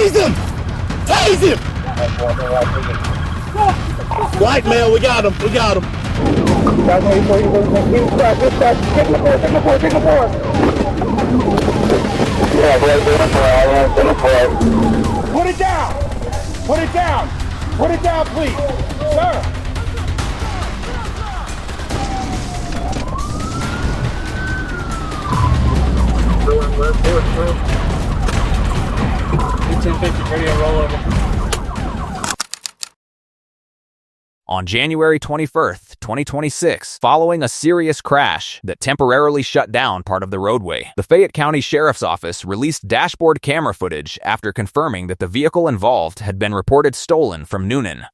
Tase him! Tase him! White male, we got him. We got him. Put it down! Put it down! Put it down, please! Sir! Going left forward, bro. 1050, radio rollover. On January 21st, 2026, following a serious crash that temporarily shut down part of the roadway, the Fayette County Sheriff's Office released dashboard camera footage after confirming that the vehicle involved had been reported stolen from Noonan.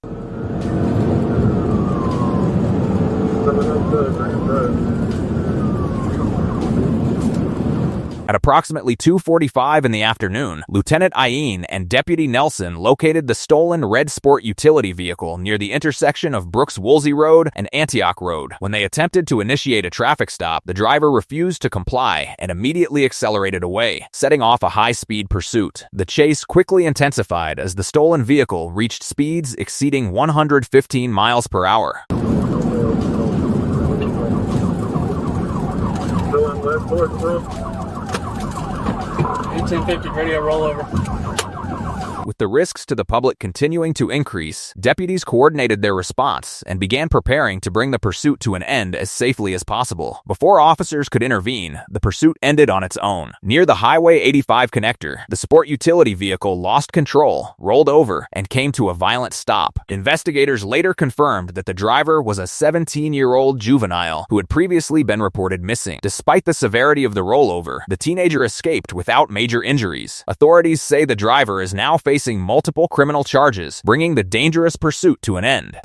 At approximately 2:45 in the afternoon, Lieutenant Iene and Deputy Nelson located the stolen red sport utility vehicle near the intersection of Brooks-Woolsey Road and Antioch Road. When they attempted to initiate a traffic stop, the driver refused to comply and immediately accelerated away, setting off a high-speed pursuit. The chase quickly intensified as the stolen vehicle reached speeds exceeding 115 miles per hour. Going left forward, bro. 1050, radio rollover. With the risks to the public continuing to increase, deputies coordinated their response and began preparing to bring the pursuit to an end as safely as possible. Before officers could intervene, the pursuit ended on its own. Near the Highway 85 connector, the sport utility vehicle lost control, rolled over, and came to a violent stop. Investigators later confirmed that the driver was a 17-year-old juvenile who had previously been reported missing. Despite the severity of the rollover, the teenager escaped without major injuries. Authorities say the driver is now facing multiple criminal charges, bringing the dangerous pursuit to an end.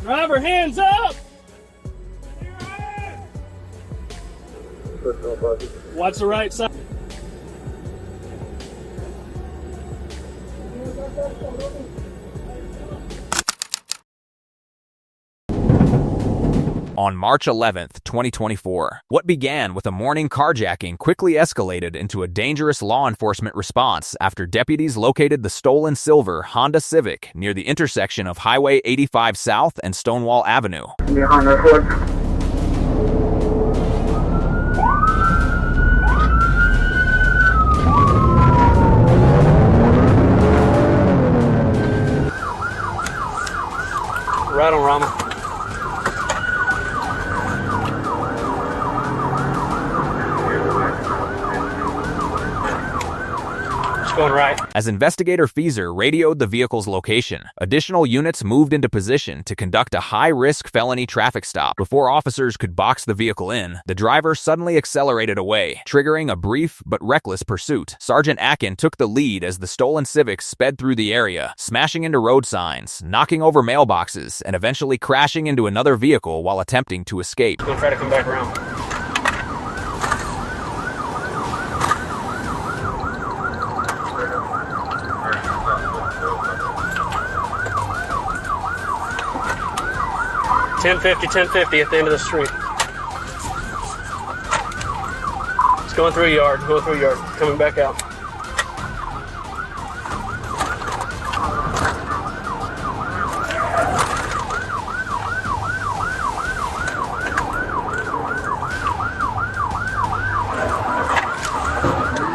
Driver, hands up! Watch the right side. On March 11th, 2024, what began with a morning carjacking quickly escalated into a dangerous law enforcement response after deputies located the stolen silver Honda Civic near the intersection of Highway 85 South and Stonewall Avenue. Right on, Rama. Going right. As investigator Feezer radioed the vehicle's location, additional units moved into position to conduct a high-risk felony traffic stop. Before officers could box the vehicle in, the driver suddenly accelerated away, triggering a brief but reckless pursuit. Sergeant Akin took the lead as the stolen Civic sped through the area, smashing into road signs, knocking over mailboxes, and eventually crashing into another vehicle while attempting to escape. Gonna try to come back around. $10.50 at the end of the street. It's going through a yard, coming back out.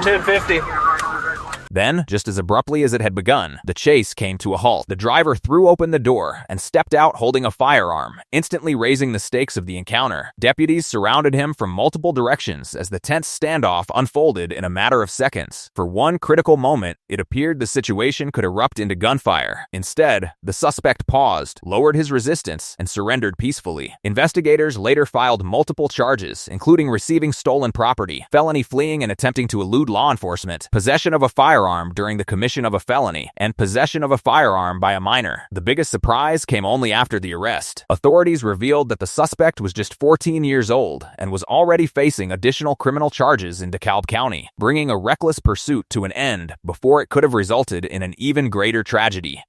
$10.50. Then, just as abruptly as it had begun, the chase came to a halt. The driver threw open the door and stepped out holding a firearm, instantly raising the stakes of the encounter. Deputies surrounded him from multiple directions as the tense standoff unfolded in a matter of seconds. For one critical moment, it appeared the situation could erupt into gunfire. Instead, the suspect paused, lowered his resistance, and surrendered peacefully. Investigators later filed multiple charges, including receiving stolen property, felony fleeing and attempting to elude law enforcement, possession of a firearm during the commission of a felony, and possession of a firearm by a minor. The biggest surprise came only after the arrest. Authorities revealed that the suspect was just 14 years old and was already facing additional criminal charges in DeKalb County, bringing a reckless pursuit to an end before it could have resulted in an even greater tragedy.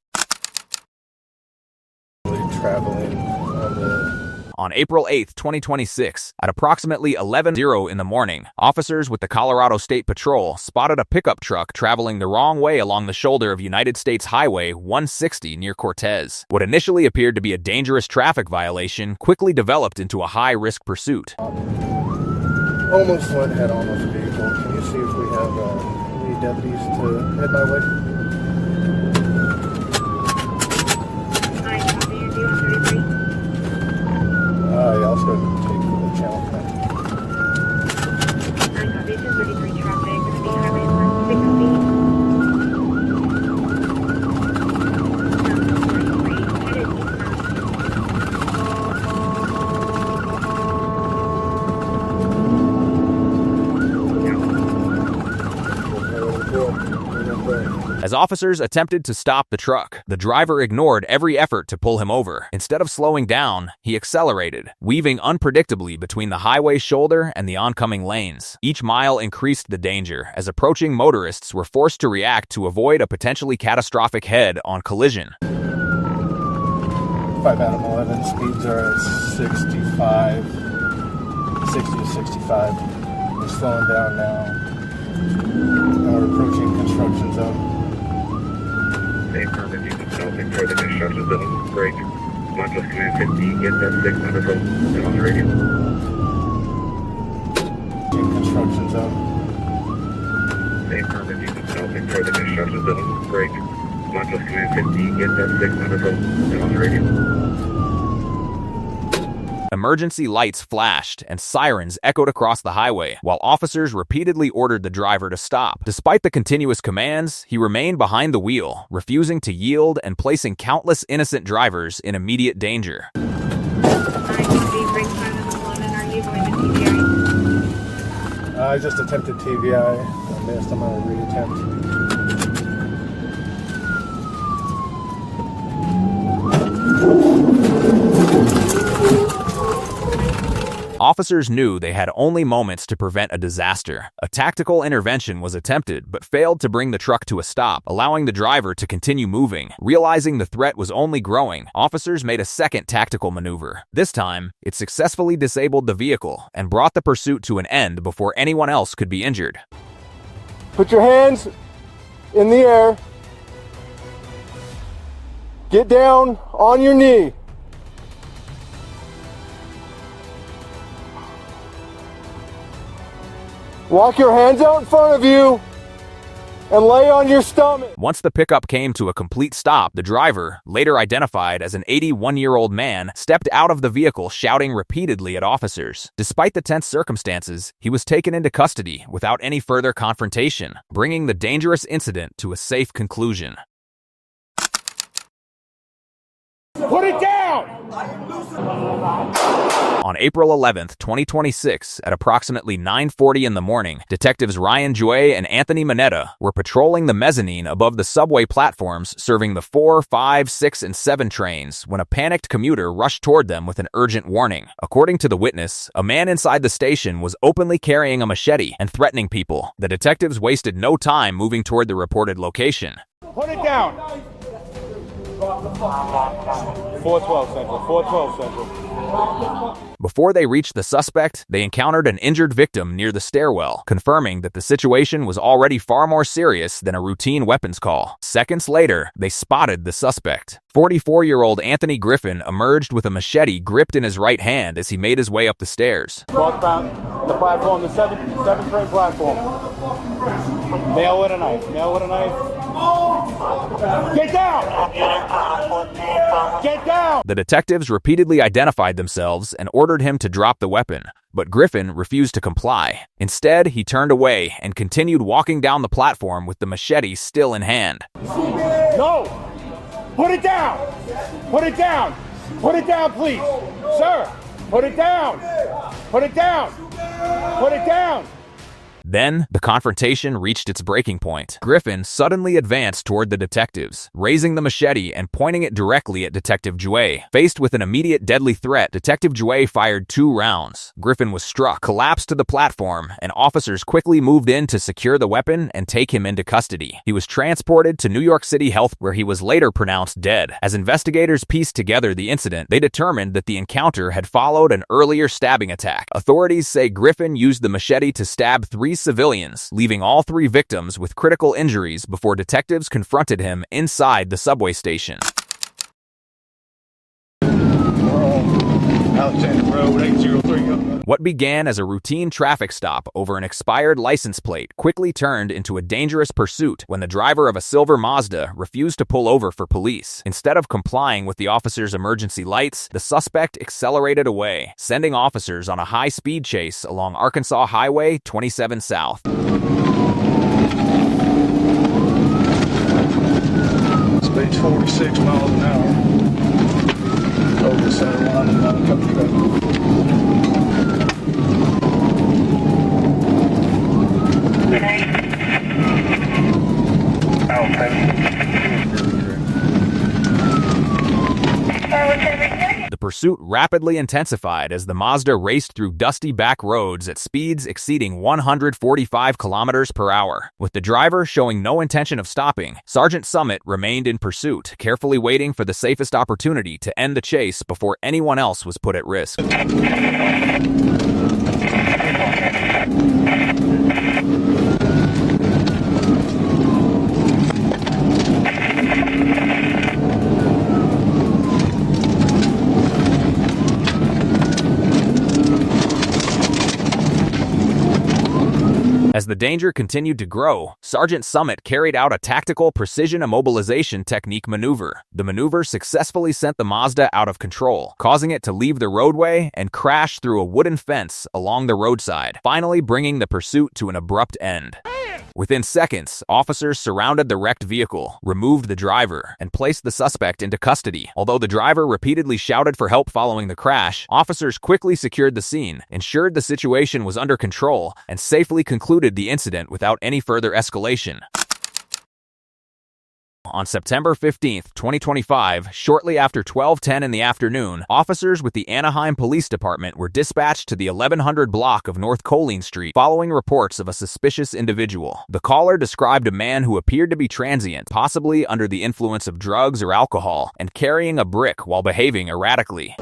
Traveling on the On April 8, 2026, at approximately 11:00 in the morning, officers with the Colorado State Patrol spotted a pickup truck traveling the wrong way along the shoulder of United States Highway 160 near Cortez. What initially appeared to be a dangerous traffic violation quickly developed into a high-risk pursuit. Almost went head on with the vehicle. Can you see if we have any deputies to head my way? Hi, copy. Are you on 33? Yeah, I'll just go ahead and take the channel for that. Hi, copy. 1033 traffic. Going to be highway 160. Headed As officers attempted to stop the truck, the driver ignored every effort to pull him over. Instead of slowing down, he accelerated, weaving unpredictably between the highway shoulder and the oncoming lanes. Each mile increased the danger, as approaching motorists were forced to react to avoid a potentially catastrophic head-on collision. 5 Adam 11, speeds are at 65, 60 to 65. We're slowing down now. And we're approaching construction zone. Same time if you can tell me for the construction zone. Break. Mazda command 50, get that 600 from on the radio. Construction zone. Same time if you can tell me for the construction zone. Break. Mazda command 50, get that 600 from on the radio. Emergency lights flashed and sirens echoed across the highway, while officers repeatedly ordered the driver to stop. Despite the continuous commands, he remained behind the wheel, refusing to yield and placing countless innocent drivers in immediate danger. Hi, copy. Break time is 11. Are you going to TBI? I just attempted TVI. I missed. I'm going to reattempt. Officers knew they had only moments to prevent a disaster. A tactical intervention was attempted, but failed to bring the truck to a stop, allowing the driver to continue moving. Realizing the threat was only growing, officers made a second tactical maneuver. This time, it successfully disabled the vehicle and brought the pursuit to an end before anyone else could be injured. Put your hands in the air. Get down on your knee. Walk your hands out in front of you and lay on your stomach. Once the pickup came to a complete stop, the driver, later identified as an 81-year-old man, stepped out of the vehicle shouting repeatedly at officers. Despite the tense circumstances, he was taken into custody without any further confrontation, bringing the dangerous incident to a safe conclusion. Put it down! On April 11, 2026, at approximately 9:40 in the morning, detectives Ryan Joy and Anthony Mineta were patrolling the mezzanine above the subway platforms serving the 4, 5, 6, and 7 trains when a panicked commuter rushed toward them with an urgent warning. According to the witness, a man inside the station was openly carrying a machete and threatening people. The detectives wasted no time moving toward the reported location. Put it down. 412 Central, 412 Central. Before they reached the suspect, they encountered an injured victim near the stairwell, confirming that the situation was already far more serious than a routine weapons call. Seconds later, they spotted the suspect. 44-year-old Anthony Griffin emerged with a machete gripped in his right hand as he made his way up the stairs. Talk about the platform, the 7 train platform. Male with a knife, male with a knife. Get down! Get down! The detectives repeatedly identified themselves and ordered him to drop the weapon, but Griffin refused to comply. Instead, he turned away and continued walking down the platform with the machete still in hand. No! Put it down! Put it down! Put it down, please! Sir! Put it down! Put it down! Put it down! Then, the confrontation reached its breaking point. Griffin suddenly advanced toward the detectives, raising the machete and pointing it directly at Detective Jue. Faced with an immediate deadly threat, Detective Jue fired 2 rounds. Griffin was struck, collapsed to the platform, and officers quickly moved in to secure the weapon and take him into custody. He was transported to New York City Health, where he was later pronounced dead. As investigators pieced together the incident, they determined that the encounter had followed an earlier stabbing attack. Authorities say Griffin used the machete to stab 3 civilians, leaving all 3 victims with critical injuries before detectives confronted him inside the subway station. Alexander Road, 803. What began as a routine traffic stop over an expired license plate quickly turned into a dangerous pursuit when the driver of a silver Mazda refused to pull over for police. Instead of complying with the officer's emergency lights, the suspect accelerated away, sending officers on a high-speed chase along Arkansas Highway 27 South. Speed's 46 miles an hour. Over the center line and not a couple of The pursuit rapidly intensified as the Mazda raced through dusty back roads at speeds exceeding 145 kilometers per hour. With the driver showing no intention of stopping, Sergeant Summit remained in pursuit, carefully waiting for the safest opportunity to end the chase before anyone else was put at risk. As the danger continued to grow, Sergeant Summit carried out a tactical precision immobilization technique maneuver. The maneuver successfully sent the Mazda out of control, causing it to leave the roadway and crash through a wooden fence along the roadside, finally bringing the pursuit to an abrupt end. Within seconds, officers surrounded the wrecked vehicle, removed the driver, and placed the suspect into custody. Although the driver repeatedly shouted for help following the crash, officers quickly secured the scene, ensured the situation was under control, and safely concluded the incident without any further escalation. On September 15, 2025, shortly after 12:10 in the afternoon, officers with the Anaheim Police Department were dispatched to the 1100 block of North Colleen Street following reports of a suspicious individual. The caller described a man who appeared to be transient, possibly under the influence of drugs or alcohol, and carrying a brick while behaving erratically.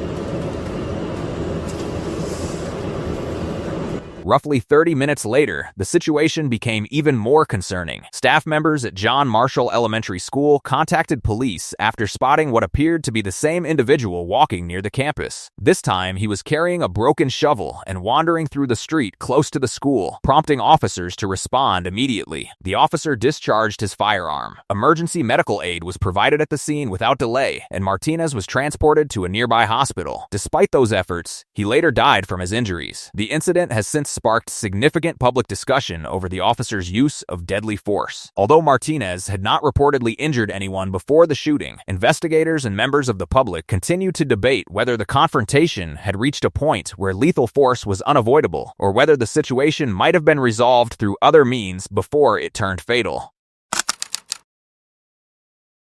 Roughly 30 minutes later, the situation became even more concerning. Staff members at John Marshall Elementary School contacted police after spotting what appeared to be the same individual walking near the campus. This time, he was carrying a broken shovel and wandering through the street close to the school, prompting officers to respond immediately. The officer discharged his firearm. Emergency medical aid was provided at the scene without delay, and Martinez was transported to a nearby hospital. Despite those efforts, he later died from his injuries. The incident has since sparked significant public discussion over the officer's use of deadly force. Although Martinez had not reportedly injured anyone before the shooting, investigators and members of the public continue to debate whether the confrontation had reached a point where lethal force was unavoidable, or whether the situation might have been resolved through other means before it turned fatal.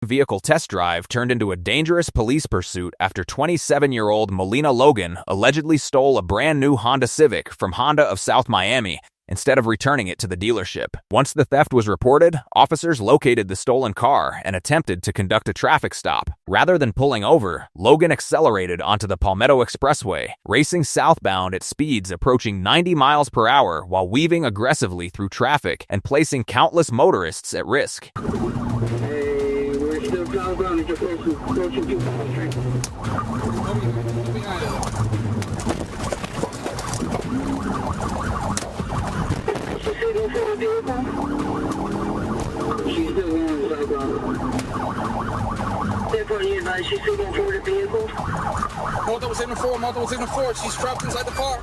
Vehicle test drive turned into a dangerous police pursuit after 27-year-old Melina Logan allegedly stole a brand new Honda Civic from Honda of South Miami instead of returning it to the dealership. Once the theft was reported, officers located the stolen car and attempted to conduct a traffic stop. Rather than pulling over, Logan accelerated onto the Palmetto Expressway, racing southbound at speeds approaching 90 miles per hour while weaving aggressively through traffic and placing countless motorists at risk. Still southbound as you're approaching 2 Palm Street. She's still going for the vehicle? She's still going southbound. Therefore, you advise she's still going for the vehicle? Multiple signal 4, she's trapped inside the car.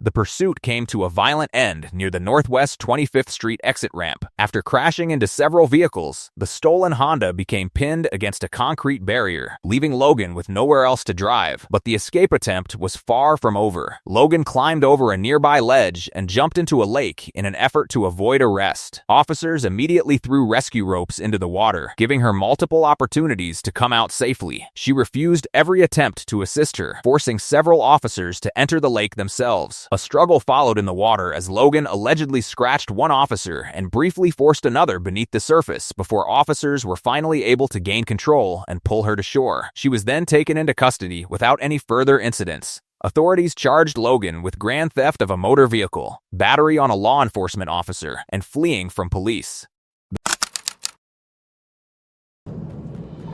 The pursuit came to a violent end near the Northwest 25th Street exit ramp. After crashing into several vehicles, the stolen Honda became pinned against a concrete barrier, leaving Logan with nowhere else to drive. But the escape attempt was far from over. Logan climbed over a nearby ledge and jumped into a lake in an effort to avoid arrest. Officers immediately threw rescue ropes into the water, giving her multiple opportunities to come out safely. She refused every attempt to assist her, forcing several officers to enter the lake themselves. A struggle followed in the water as Logan allegedly scratched one officer and briefly forced another beneath the surface before officers were finally able to gain control and pull her to shore. She was then taken into custody without any further incidents. Authorities charged Logan with grand theft of a motor vehicle, battery on a law enforcement officer, and fleeing from police.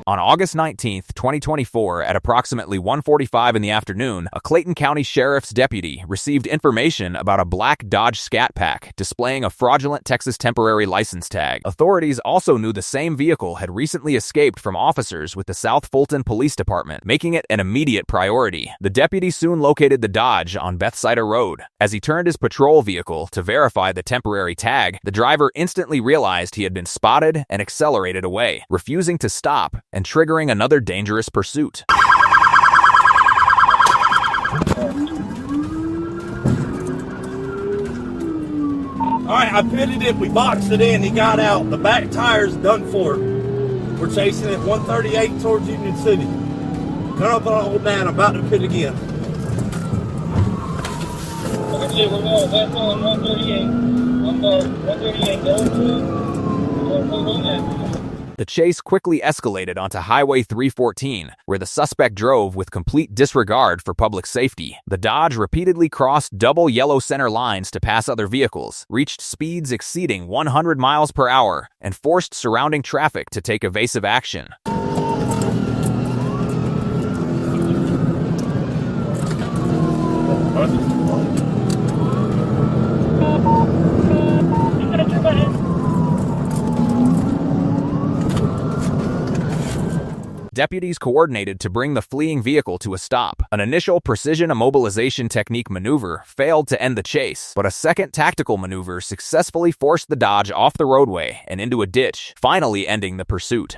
On August 19, 2024, at approximately 1:45 in the afternoon, a Clayton County Sheriff's deputy received information about a black Dodge Scat Pack displaying a fraudulent Texas temporary license tag. Authorities also knew the same vehicle had recently escaped from officers with the South Fulton Police Department, making it an immediate priority. The deputy soon located the Dodge on Bethsaida Road. As he turned his patrol vehicle to verify the temporary tag, the driver instantly realized he had been spotted and accelerated away, refusing to stop and triggering another dangerous pursuit. Alright, I pitted it, we boxed it in, he got out. The back tire's done for. We're chasing it 138 towards Union City. Come up on hold down, I'm about to pit again. Okay, we're going west on 138. I'm going 138 going to The chase quickly escalated onto Highway 314, where the suspect drove with complete disregard for public safety. The Dodge repeatedly crossed double yellow center lines to pass other vehicles, reached speeds exceeding 100 miles per hour, and forced surrounding traffic to take evasive action. Deputies coordinated to bring the fleeing vehicle to a stop. An initial precision immobilization technique maneuver failed to end the chase, but a second tactical maneuver successfully forced the Dodge off the roadway and into a ditch, finally ending the pursuit.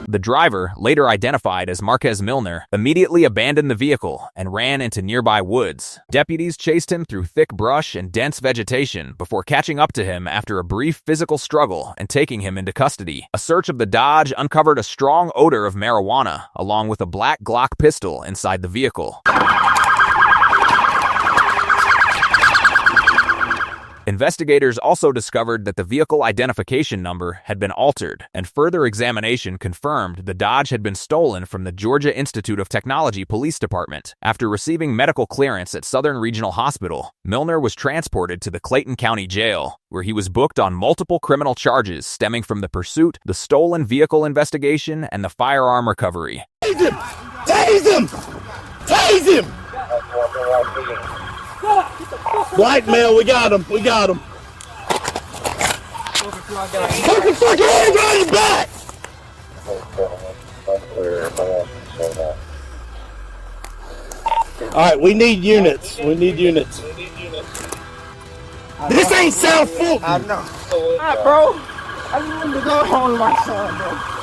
The driver, later identified as Marquez Milner, immediately abandoned the vehicle and ran into nearby woods. Deputies chased him through thick brush and dense vegetation before catching up to him after a brief physical struggle and taking him into custody. A search of the Dodge uncovered a strong odor of marijuana, along with a black Glock pistol inside the vehicle. Investigators also discovered that the vehicle identification number had been altered, and further examination confirmed the Dodge had been stolen from the Georgia Institute of Technology Police Department. After receiving medical clearance at Southern Regional Hospital, Milner was transported to the Clayton County Jail, where he was booked on multiple criminal charges stemming from the pursuit, the stolen vehicle investigation, and the firearm recovery. Tase him! Tase him! Tase him! Blackmail, we got him, we got him. Put your fucking hands on your back! Alright, we need units, we need units. This ain't South Fulton! I know. Alright, bro. I just wanted to go home to my son, bro.